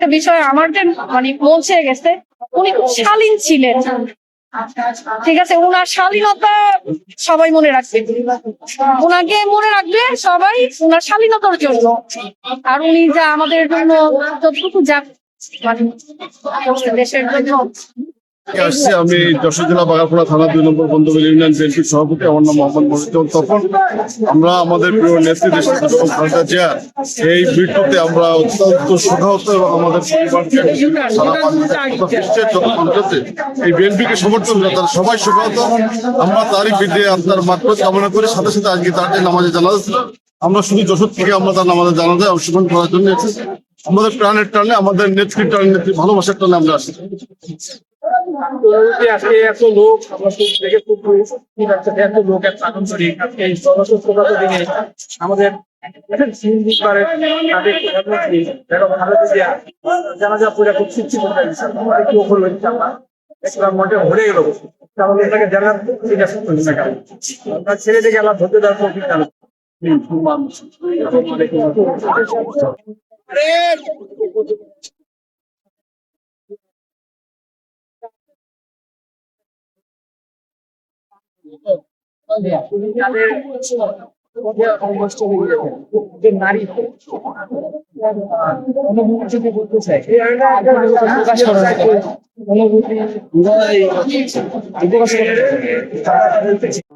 একটা বিষয় আমার যে মানে মন ছেয়ে গেছে, উনি খুব শালীন ছিলেন। ঠিক আছে, উনার শালীনতা সবাই মনে রাখবে, উনাকে মনে রাখবে সবাই উনার শালীনতার জন্য। আর উনি যা আমাদের জন্য যতটুকু যা মানে দেশের জন্য। আসছি আমি যশোর জেলা বাগারপাড়া থানা 2 নম্বর বন্ধুবিল ইউনিয়ন বিএনপির সভাপতি। আমার নাম মোহাম্মদ মনিরুজ্জামান তপন। আমরা আমাদের প্রিয় নেত্রী দেশ খালেদা জিয়া এই মৃত্যুতে আমরা অত্যন্ত শোকাহত এবং আমাদের পরিবারকে সারা বিশ্বের যত অঞ্চলে এই বিএনপিকে সমর্থন করে তারা সবাই শোকাহত। আমরা তারই বৃদ্ধি আত্মার মাত্রাত কামনা করি। সাথে সাথে আজকে তার যে নামাজে জানাজা ছিল, আমরা শুধু যশোর থেকে আমরা তার নামাজে জানাজায় অংশগ্রহণ করার জন্য এসেছি। আমাদের প্রাণের টানে, আমাদের নেত্রীর টানে, নেত্রী ভালোবাসার টানে আমরা আসছি। আজকে এত লোক আমরা দেখে খুব এত লোক এত আনন্দরিক আজকে এই দিনে আমাদের জানাজা পুরা খুব শিক্ষিত মনটা ভরে গেল। তাহলে এটাকে জানার ঠিক আছে আপনার ছেড়ে থেকে আল্লাহ ধরতে দেওয়ার প্রফিট জানো। নারী অনুভূতি বলতে চাই প্রকাশ করা